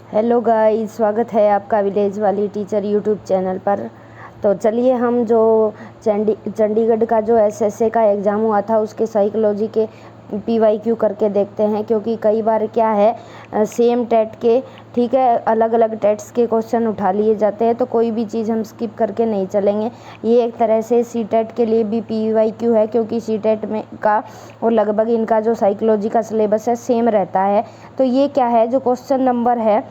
Hello guys, स्वागत है आपका विलेज वाली टीचर यूट्यूब चैनल पर। तो चलिए हम जो चंडीगढ़ का जो एसएसए का एग्ज़ाम हुआ था उसके साइकोलॉजी के पीवाईक्यू करके देखते हैं, क्योंकि कई बार क्या है सेम टेट के ठीक है अलग अलग टेट्स के क्वेश्चन उठा लिए जाते हैं, तो कोई भी चीज़ हम स्किप करके नहीं चलेंगे। ये एक तरह से सी टेट के लिए भी पीवाईक्यू है, क्योंकि सी टेट में का और लगभग इनका जो साइकोलॉजी का सिलेबस है सेम रहता है। तो ये क्या है, जो क्वेश्चन नंबर है,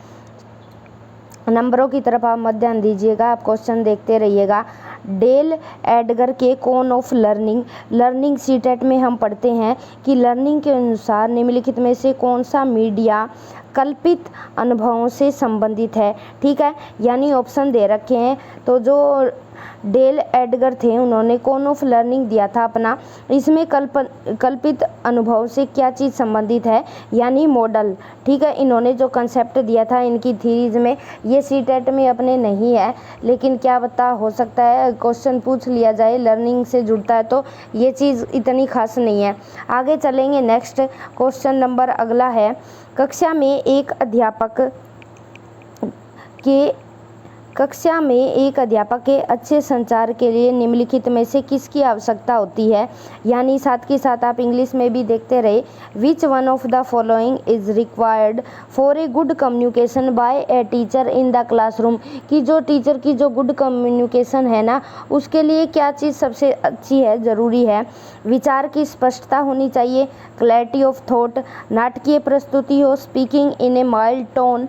नंबरों की तरफ आप मत ध्यान दीजिएगा, आप क्वेश्चन देखते रहिएगा। डेल एडगर के cone of learning CTET में हम पढ़ते हैं कि लर्निंग के अनुसार निम्नलिखित में से कौन सा मीडिया कल्पित अनुभवों से संबंधित है। ठीक है, यानी ऑप्शन दे रखे हैं। तो जो डेल एडगर थे उन्होंने कोन ऑफ लर्निंग दिया था अपना, इसमें कल्पित अनुभव से क्या चीज़ संबंधित है, यानी मॉडल। ठीक है, इन्होंने जो कंसेप्ट दिया था इनकी थीरीज में, ये सी टेट में अपने नहीं है, लेकिन क्या पता हो सकता है क्वेश्चन पूछ लिया जाए, लर्निंग से जुड़ता है तो ये चीज़ इतनी खास नहीं है। आगे चलेंगे। नेक्स्ट क्वेश्चन नंबर अगला है, कक्षा में एक अध्यापक के अच्छे संचार के लिए निम्नलिखित में से किसकी आवश्यकता होती है, यानी साथ के साथ आप इंग्लिश में भी देखते रहे। Which one of the following is required for a good communication bye a teacher in the classroom, कि जो टीचर की जो गुड कम्युनिकेशन है ना, उसके लिए क्या चीज़ सबसे अच्छी है, ज़रूरी है। विचार की स्पष्टता होनी चाहिए, क्लैरिटी ऑफ थॉट, नाटकीय प्रस्तुति हो, speaking in A mild tone,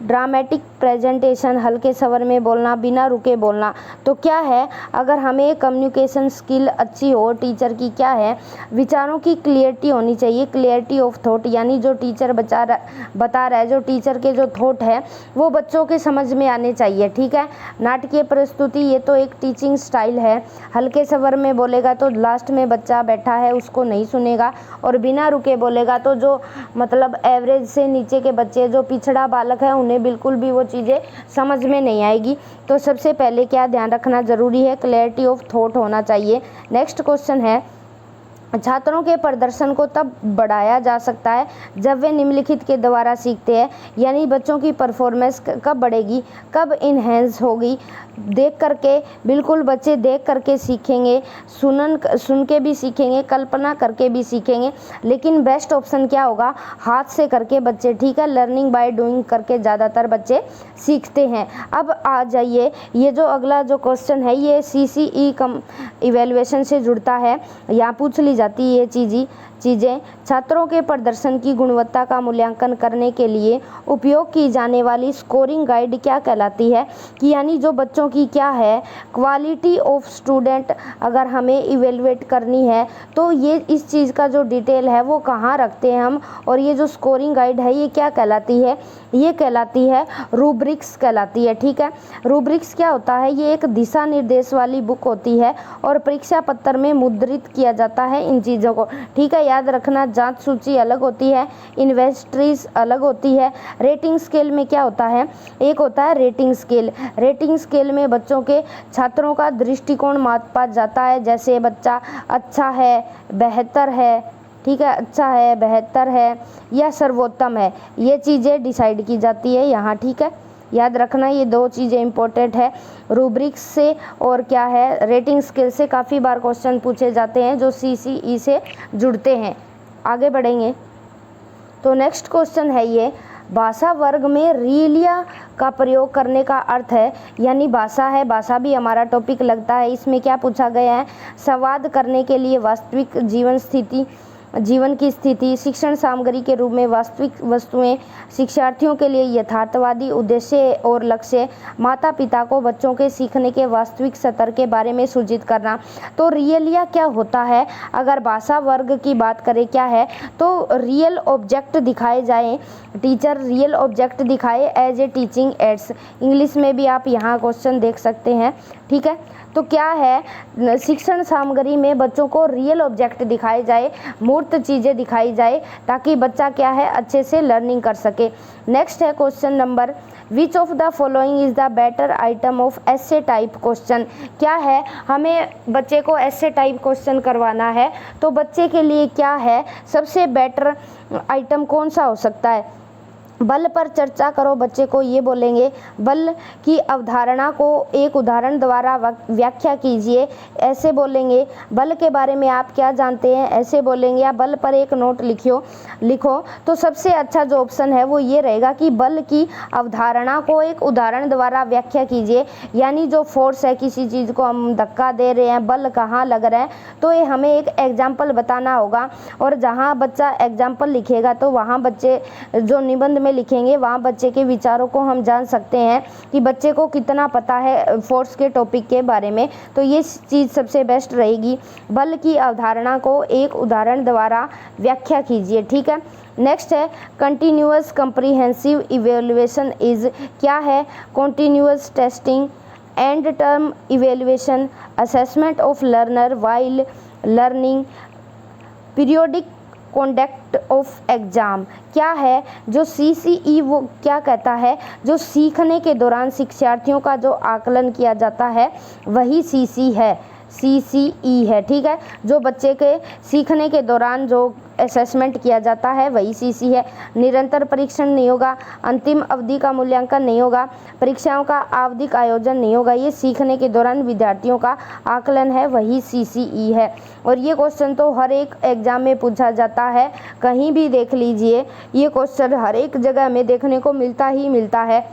dramatic presentation, हल्के स्वर में बोलना, बिना रुके बोलना। तो क्या है, अगर हमें कम्युनिकेशन स्किल अच्छी हो टीचर की, क्या है, विचारों की क्लियरिटी होनी चाहिए, क्लियरिटी ऑफ थॉट, यानी जो टीचर बता रहा है, जो टीचर के जो थॉट है वो बच्चों के समझ में आने चाहिए। ठीक है, नाटकीय प्रस्तुति, ये तो एक टीचिंग स्टाइल है। हल्के स्वर में बोलेगा तो लास्ट में बच्चा बैठा है उसको नहीं सुनेगा, और बिना रुके बोलेगा तो जो मतलब एवरेज से नीचे के बच्चे, जो पिछड़ा बालक है, उन्हें बिल्कुल भी वो चीज़ें समझ में नहीं आएगी। तो सबसे पहले क्या ध्यान रखना ज़रूरी है, क्लैरिटी ऑफ थॉट होना चाहिए। नेक्स्ट क्वेश्चन है, छात्रों के प्रदर्शन को तब बढ़ाया जा सकता है जब वे निम्नलिखित के द्वारा सीखते हैं, यानी बच्चों की परफॉर्मेंस कब बढ़ेगी, कब इन्हेंस होगी। देख करके, बिल्कुल बच्चे देख करके सीखेंगे, सुन के भी सीखेंगे, कल्पना करके भी सीखेंगे, लेकिन बेस्ट ऑप्शन क्या होगा, हाथ से करके बच्चे, ठीक है, लर्निंग बाय डूइंग करके ज़्यादातर बच्चे सीखते हैं। अब आ जाइए, ये जो अगला जो क्वेश्चन है ये CCE इवेल्युएशन से जुड़ता है, यहाँ पूछ ली जाती है ये चीज़ें। छात्रों के प्रदर्शन की गुणवत्ता का मूल्यांकन करने के लिए उपयोग की जाने वाली स्कोरिंग गाइड क्या कहलाती है, कि यानी जो बच्चों की क्या है क्वालिटी ऑफ स्टूडेंट अगर हमें इवेलुएट करनी है तो ये इस चीज़ का जो डिटेल है वो कहाँ रखते हैं हम, और ये जो स्कोरिंग गाइड है ये क्या कहलाती है, ये कहलाती है रूब्रिक्स कहलाती है। ठीक है, रूब्रिक्स क्या होता है, ये एक दिशा निर्देश वाली बुक होती है और परीक्षा पत्र में मुद्रित किया जाता है इन चीज़ों को। ठीक है, याद रखना, जांच सूची अलग होती है, इन्वेस्ट्रीज अलग होती है। रेटिंग स्केल में क्या होता है, एक होता है रेटिंग स्केल में बच्चों के छात्रों का दृष्टिकोण मापा जाता है, जैसे बच्चा अच्छा है, बेहतर है, ठीक है, अच्छा है, बेहतर है या सर्वोत्तम है, ये चीज़ें डिसाइड की जाती है यहाँ। ठीक है, याद रखना, ये दो चीज़ें इंपॉर्टेंट है, रूब्रिक्स से और क्या है रेटिंग स्केल से काफ़ी बार क्वेश्चन पूछे जाते हैं जो CCE से जुड़ते हैं। आगे बढ़ेंगे तो नेक्स्ट क्वेश्चन है ये, भाषा वर्ग में रीलिया का प्रयोग करने का अर्थ है, यानी भाषा है, भाषा भी हमारा टॉपिक लगता है। इसमें क्या पूछा गया है, संवाद करने के लिए वास्तविक जीवन की स्थिति, शिक्षण सामग्री के रूप में वास्तविक वस्तुएं, शिक्षार्थियों के लिए यथार्थवादी उद्देश्य और लक्ष्य, माता पिता को बच्चों के सीखने के वास्तविक स्तर के बारे में सूचित करना। तो रियलिया क्या होता है, अगर भाषा वर्ग की बात करें क्या है, तो रियल ऑब्जेक्ट दिखाए जाएं, टीचर रियल ऑब्जेक्ट दिखाए as a teaching aids. English में भी आप यहाँ क्वेश्चन देख सकते हैं। ठीक है, तो क्या है, शिक्षण सामग्री में बच्चों को रियल ऑब्जेक्ट दिखाए जाए, मूर्त चीज़ें दिखाई जाए, ताकि बच्चा क्या है अच्छे से लर्निंग कर सके। नेक्स्ट है question number, which of the following is the better item of essay type question. क्या है, हमें बच्चे को एसे टाइप क्वेश्चन करवाना है, तो बच्चे के लिए क्या है सबसे बेटर आइटम कौन सा हो सकता है, बल पर चर्चा करो, बच्चे को ये बोलेंगे। बल की अवधारणा को एक उदाहरण द्वारा व्याख्या कीजिए, ऐसे बोलेंगे। बल के बारे में आप क्या जानते हैं, ऐसे बोलेंगे। या बल पर एक नोट लिखो। तो सबसे अच्छा जो ऑप्शन है वो ये रहेगा कि बल की अवधारणा को एक उदाहरण द्वारा व्याख्या कीजिए। यानी जो फोर्स है, किसी चीज़ को हम धक्का दे रहे हैं, बल कहाँ लग रहा है, तो ये हमें एक एग्जाम्पल बताना होगा। और जहाँ बच्चा एग्जाम्पल लिखेगा तो वहाँ बच्चे जो निबंध लिखेंगे वहाँ बच्चे के विचारों को हम जान सकते हैं कि बच्चे को कितना पता है फोर्स के टॉपिक के बारे में। तो ये चीज़ सबसे बेस्ट रहेगी। बल की अवधारणा को एक उदाहरण द्वारा व्याख्या कीजिए। ठीक है। नेक्स्ट है कंटिन्यूअस कंप्रीहेंसिव इवेल्युएशन इज, क्या है? Continuous testing, and term evaluation, assessment of learner while learning, periodic conduct of exam. क्या है? जो CCE वो क्या कहता है? जो सीखने के दौरान शिक्षार्थियों का जो आकलन किया जाता है वही CCE है। ठीक है। जो बच्चे के सीखने के दौरान जो असेसमेंट किया जाता है वही CC है। निरंतर परीक्षण नहीं होगा, अंतिम अवधि का मूल्यांकन नहीं होगा, परीक्षाओं का आवधिक आयोजन नहीं होगा। ये सीखने के दौरान विद्यार्थियों का आकलन है, वही CCE है। और ये क्वेश्चन तो हर एक एग्जाम में पूछा जाता है, कहीं भी देख लीजिए, ये क्वेश्चन हर एक जगह में देखने को मिलता ही मिलता है।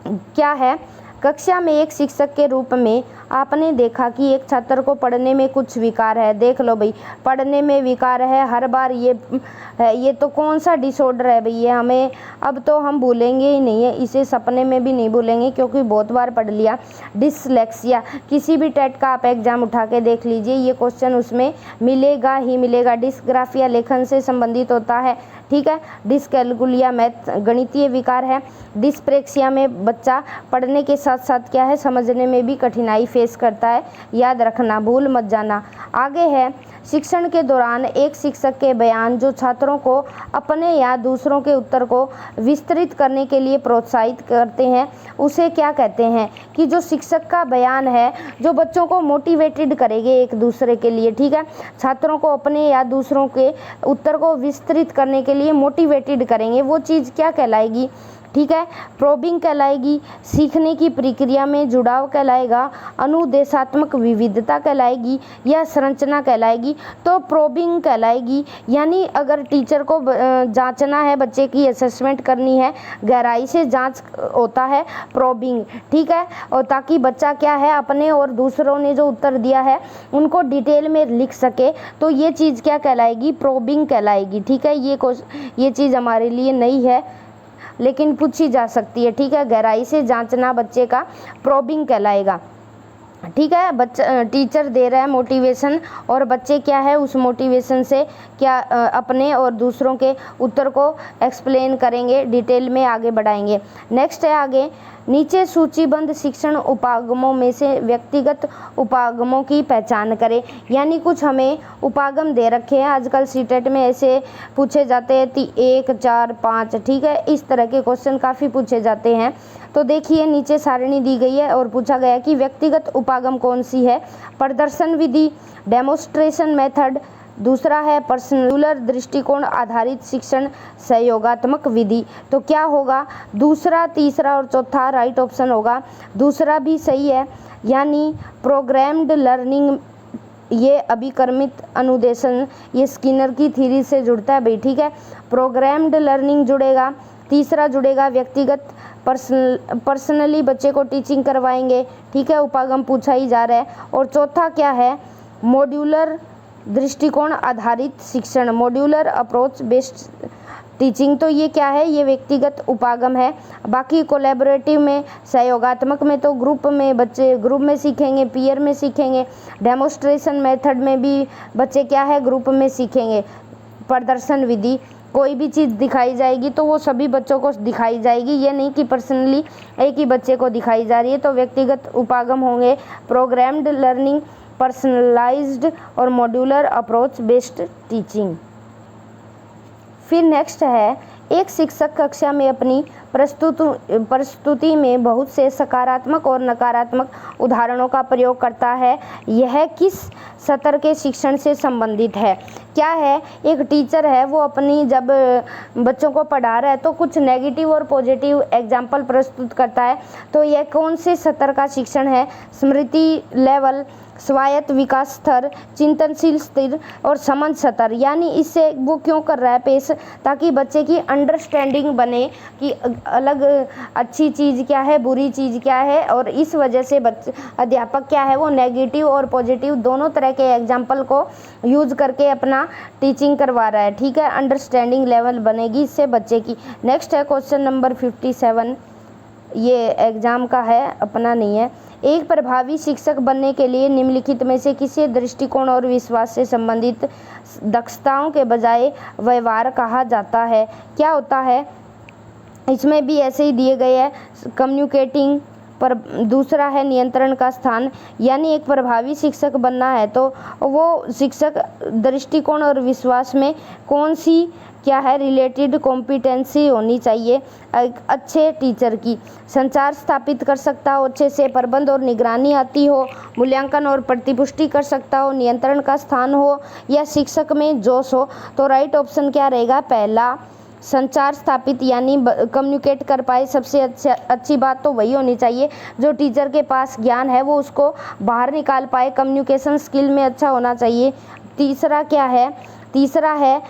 क्या है? कक्षा में एक शिक्षक के रूप में आपने देखा कि एक छात्र को पढ़ने में कुछ विकार है। देख लो भाई, पढ़ने में विकार है, हर बार ये तो कौन सा डिसऑर्डर है भाई? ये हमें अब तो हम भूलेंगे ही नहीं है, इसे सपने में भी नहीं भूलेंगे क्योंकि बहुत बार पढ़ लिया। डिसलेक्सिया, किसी भी टेट का आप एग्जाम उठा के देख लीजिए, ये क्वेश्चन उसमें मिलेगा ही मिलेगा। डिस्ग्राफिया लेखन से संबंधित होता है। ठीक है। डिसकैलकुलिया मैथ गणितीय विकार है। डिस्प्रेक्सिया में बच्चा पढ़ने के साथ साथ क्या है, समझने में भी कठिनाई फेस करता है। याद रखना, भूल मत जाना। आगे है शिक्षण के दौरान एक शिक्षक के बयान जो छात्रों को अपने या दूसरों के उत्तर को विस्तृत करने के लिए प्रोत्साहित करते हैं, उसे क्या कहते हैं? कि जो शिक्षक का बयान है जो बच्चों को मोटिवेटेड करेंगे एक दूसरे के लिए। ठीक है। छात्रों को अपने या दूसरों के उत्तर को विस्तृत करने के लिए मोटिवेटेड करेंगे, वो चीज़ क्या कहलाएगी? ठीक है। प्रोबिंग कहलाएगी, सीखने की प्रक्रिया में जुड़ाव कहलाएगा, अनुदेशात्मक विविधता कहलाएगी, या संरचना कहलाएगी? तो प्रोबिंग कहलाएगी। यानी अगर टीचर को जांचना है, बच्चे की असेसमेंट करनी है, गहराई से जांच होता है प्रोबिंग। ठीक है। और ताकि बच्चा क्या है, अपने और दूसरों ने जो उत्तर दिया है उनको डिटेल में लिख सके, तो ये चीज़ क्या कहलाएगी? प्रोबिंग कहलाएगी। ठीक है। ये चीज़ हमारे लिए नई है लेकिन पूछी जा सकती है। ठीक है। गहराई से जांचना बच्चे का प्रोबिंग कहलाएगा। ठीक है। बच्चा टीचर दे रहा है मोटिवेशन और बच्चे क्या है उस मोटिवेशन से क्या अपने और दूसरों के उत्तर को एक्सप्लेन करेंगे, डिटेल में आगे बढ़ाएंगे। नेक्स्ट है आगे, नीचे सूचीबद्ध शिक्षण उपागमों में से व्यक्तिगत उपागमों की पहचान करें। यानी कुछ हमें उपागम दे रखे हैं, आजकल सीटेट में ऐसे पूछे जाते हैं 1, 4, 5। ठीक है। इस तरह के क्वेश्चन काफ़ी पूछे जाते हैं। तो देखिए नीचे सारणी दी गई है और पूछा गया कि व्यक्तिगत उपागम कौन सी है? प्रदर्शन विधि, डेमोस्ट्रेशन मेथड, दूसरा है पर्सनल दृष्टिकोण आधारित शिक्षण, सहयोगात्मक विधि। तो क्या होगा? दूसरा, तीसरा और चौथा राइट ऑप्शन होगा। दूसरा भी सही है, यानी प्रोग्राम्ड लर्निंग, ये अभिक्रमित अनुदेशन, ये स्किनर की थ्योरी से जुड़ता है भाई। ठीक है। प्रोग्राम्ड लर्निंग जुड़ेगा। तीसरा जुड़ेगा व्यक्तिगत, पर्सनली बच्चे को टीचिंग करवाएंगे। ठीक है। उपागम पूछा ही जा रहा है। और चौथा क्या है? मॉड्यूलर दृष्टिकोण आधारित शिक्षण, मॉड्यूलर अप्रोच बेस्ड टीचिंग। तो ये क्या है? ये व्यक्तिगत उपागम है। बाकी कोलैबोरेटिव में, सहयोगात्मक में तो ग्रुप में बच्चे ग्रुप में सीखेंगे, पीयर में सीखेंगे। डेमोस्ट्रेशन मेथड में भी बच्चे क्या है, ग्रुप में सीखेंगे। प्रदर्शन विधि, कोई भी चीज़ दिखाई जाएगी तो वो सभी बच्चों को दिखाई जाएगी, ये नहीं कि पर्सनली एक ही बच्चे को दिखाई जा रही है। तो व्यक्तिगत उपागम होंगे प्रोग्राम्ड लर्निंग, पर्सनलाइज्ड और मॉड्यूलर अप्रोच बेस्ड टीचिंग। फिर नेक्स्ट है एक शिक्षक कक्षा में अपनी प्रस्तुति में बहुत से सकारात्मक और नकारात्मक उदाहरणों का प्रयोग करता है। यह किस सत्र के शिक्षण से संबंधित है? क्या है, एक टीचर है वो अपनी जब बच्चों को पढ़ा रहा है तो कुछ नेगेटिव और पॉजिटिव एग्जाम्पल प्रस्तुत करता है। तो यह कौन से सत्र का शिक्षण है? स्मृति लेवल, स्वायत्त विकास स्तर, चिंतनशील स्तर और समझ स्तर। यानी इससे वो क्यों कर रहा है पेश? ताकि बच्चे की अंडरस्टैंडिंग बने कि अलग अच्छी चीज़ क्या है, बुरी चीज़ क्या है, और इस वजह से अध्यापक क्या है वो नेगेटिव और पॉजिटिव दोनों तरह के एग्जाम्पल को यूज़ करके अपना टीचिंग करवा रहा है। ठीक है, अंडरस्टैंडिंग लेवल बनेगी इससे बच्चे की। नेक्स्ट है क्वेश्चन नंबर 57, ये एग्ज़ाम का है, अपना नहीं है। एक प्रभावी शिक्षक बनने के लिए निम्नलिखित में से किसी दृष्टिकोण और विश्वास से संबंधित दक्षताओं के बजाय व्यवहार कहा जाता है? क्या होता है? इसमें भी ऐसे ही दिए गए हैं, कम्युनिकेटिंग, पर दूसरा है नियंत्रण का स्थान। यानी एक प्रभावी शिक्षक बनना है तो वो शिक्षक दृष्टिकोण और विश्वास में कौन सी क्या है रिलेटेड कॉम्पिटेंसी होनी चाहिए एक अच्छे टीचर की? संचार स्थापित कर सकता हो अच्छे से, प्रबंध और निगरानी आती हो, मूल्यांकन और प्रतिपुष्टि कर सकता हो, नियंत्रण का स्थान हो, या शिक्षक में जोश हो? तो राइट ऑप्शन क्या रहेगा? पहला, संचार स्थापित, यानी कम्युनिकेट कर पाए। सबसे अच्छी बात तो वही होनी चाहिए जो टीचर के पास ज्ञान है वो उसको बाहर निकाल पाए, कम्युनिकेशन स्किल में अच्छा होना चाहिए। तीसरा क्या है? तीसरा है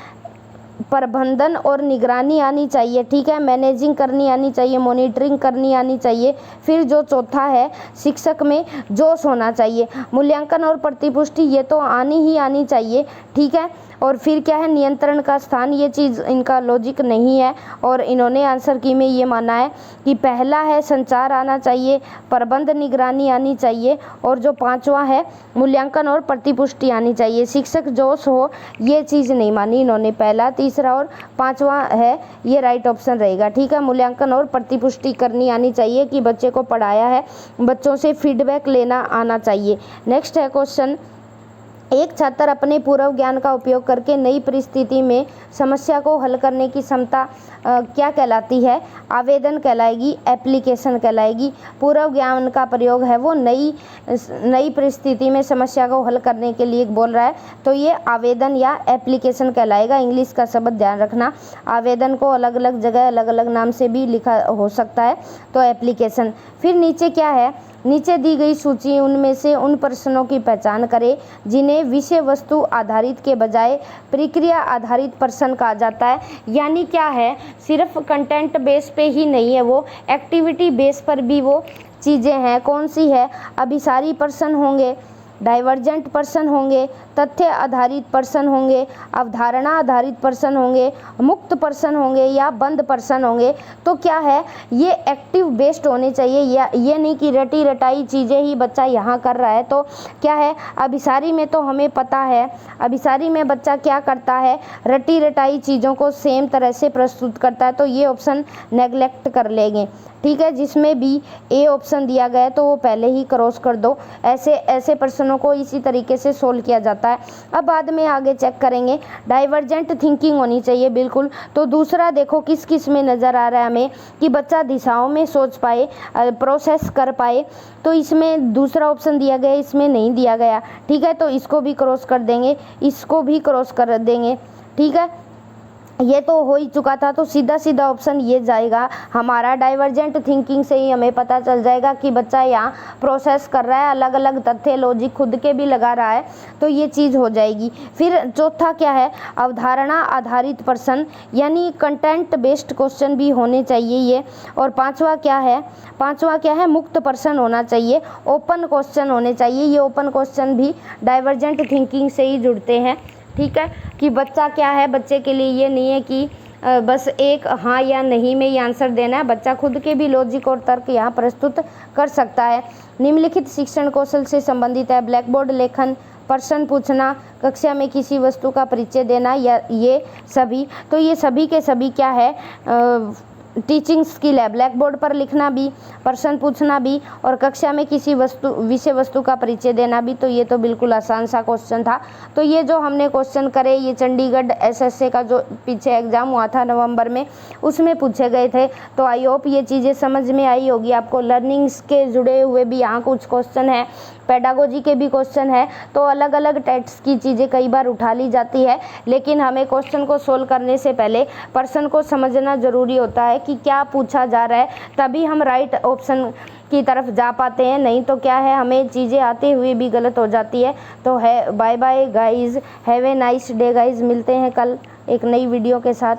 प्रबंधन और निगरानी आनी चाहिए। ठीक है, मैनेजिंग करनी आनी चाहिए, मॉनिटरिंग करनी आनी चाहिए। फिर जो चौथा है, शिक्षक में जोश होना चाहिए। मूल्यांकन और प्रतिपुष्टि ये तो आनी ही आनी चाहिए। ठीक है, और फिर क्या है? नियंत्रण का स्थान। ये चीज़ इनका लॉजिक नहीं है और इन्होंने आंसर की में ये माना है कि पहला है संचार आना चाहिए, प्रबंध निगरानी आनी चाहिए, और जो पांचवा है मूल्यांकन और प्रतिपुष्टि आनी चाहिए। शिक्षक जोश हो ये चीज़ नहीं मानी इन्होंने। पहला, तीसरा और पांचवा है ये राइट ऑप्शन रहेगा। ठीक है, मूल्यांकन और प्रतिपुष्टि करनी आनी चाहिए कि बच्चे को पढ़ाया है, बच्चों से फीडबैक लेना आना चाहिए। नेक्स्ट है क्वेश्चन, एक छात्र अपने पूर्व ज्ञान का उपयोग करके नई परिस्थिति में समस्या को हल करने की क्षमता क्या कहलाती है? आवेदन कहलाएगी, एप्लीकेशन कहलाएगी। पूर्व ज्ञान का प्रयोग है वो नई परिस्थिति में समस्या को हल करने के लिए बोल रहा है तो ये आवेदन या एप्लीकेशन कहलाएगा। इंग्लिश का शब्द ध्यान रखना, आवेदन को अलग अलग जगह अलग अलग नाम से भी लिखा हो सकता है, तो एप्लीकेशन। फिर नीचे क्या है? नीचे दी गई सूची उनमें से उन प्रश्नों की पहचान करें जिन्हें विषय वस्तु आधारित के बजाय प्रक्रिया आधारित प्रश्न कहा जाता है। यानी क्या है, सिर्फ कंटेंट बेस पे ही नहीं है, वो एक्टिविटी बेस पर भी वो चीज़ें हैं। कौन सी है? अभिसारी प्रश्न होंगे, डाइवर्जेंट प्रश्न होंगे, तथ्य आधारित प्रश्न होंगे, अवधारणा आधारित प्रश्न होंगे, मुक्त प्रश्न होंगे या बंद प्रश्न होंगे। तो क्या है, ये एक्टिव बेस्ड होने चाहिए, या ये नहीं कि रटी रटाई चीज़ें ही बच्चा यहाँ कर रहा है। तो क्या है, अभिसारी में तो हमें पता है, अभिसारी में बच्चा क्या करता है, रटी रटाई चीज़ों को सेम तरह से प्रस्तुत करता है, तो ये ऑप्शन नेगलेक्ट कर लेंगे। ठीक है, जिसमें भी ए ऑप्शन दिया गया है तो वो पहले ही क्रॉस कर दो। ऐसे प्रश्नों को इसी तरीके से सोल्व किया जाता है। अब बाद में आगे चेक करेंगे। डाइवर्जेंट थिंकिंग होनी चाहिए बिल्कुल। तो दूसरा देखो किस किस में नज़र आ रहा है हमें कि बच्चा दिशाओं में सोच पाए, प्रोसेस कर पाए, तो इसमें दूसरा ऑप्शन दिया गया, इसमें नहीं दिया गया। ठीक है, तो इसको भी क्रॉस कर देंगे, इसको भी क्रॉस कर देंगे। ठीक है, ये तो हो ही चुका था, तो सीधा सीधा ऑप्शन ये जाएगा हमारा। डाइवर्जेंट थिंकिंग से ही हमें पता चल जाएगा कि बच्चा यहाँ प्रोसेस कर रहा है, अलग अलग तथ्य लॉजिक खुद के भी लगा रहा है, तो ये चीज़ हो जाएगी। फिर चौथा क्या है, अवधारणा आधारित प्रश्न, यानी कंटेंट बेस्ड क्वेश्चन भी होने चाहिए ये। और पांचवा क्या है, मुक्त प्रश्न होना चाहिए, ओपन क्वेश्चन होने चाहिए। ये ओपन क्वेश्चन भी डाइवर्जेंट थिंकिंग से ही जुड़ते हैं। ठीक है, कि बच्चा क्या है, बच्चे के लिए ये नहीं है कि बस एक हाँ या नहीं में ही आंसर देना है, बच्चा खुद के भी लॉजिक और तर्क यहाँ प्रस्तुत कर सकता है। निम्नलिखित शिक्षण कौशल से संबंधित है ब्लैक बोर्ड लेखन, प्रश्न पूछना, कक्षा में किसी वस्तु का परिचय देना, या ये सभी। तो ये सभी के सभी क्या है, टीचिंग स्किल है, ब्लैक बोर्ड पर लिखना भी, प्रश्न पूछना भी और कक्षा में किसी विषय वस्तु का परिचय देना भी। तो ये तो बिल्कुल आसान सा क्वेश्चन था। तो ये जो हमने क्वेश्चन करे ये चंडीगढ़ एसएससी का जो पीछे एग्जाम हुआ था नवंबर में, उसमें पूछे गए थे। तो आई होप ये चीज़ें समझ में आई होगी आपको। लर्निंग्स के जुड़े हुए भी यहाँ कुछ क्वेश्चन है, पेडागोजी के भी क्वेश्चन है। तो अलग अलग टाइप्स की चीज़ें कई बार उठा ली जाती है, लेकिन हमें क्वेश्चन को सोल्व करने से पहले प्रश्न को समझना ज़रूरी होता है कि क्या पूछा जा रहा है, तभी हम राइट ऑप्शन की तरफ जा पाते हैं। नहीं तो क्या है, हमें चीज़ें आते हुए भी गलत हो जाती है। तो है bye bye guys, have a nice day guys. मिलते हैं कल एक नई वीडियो के साथ।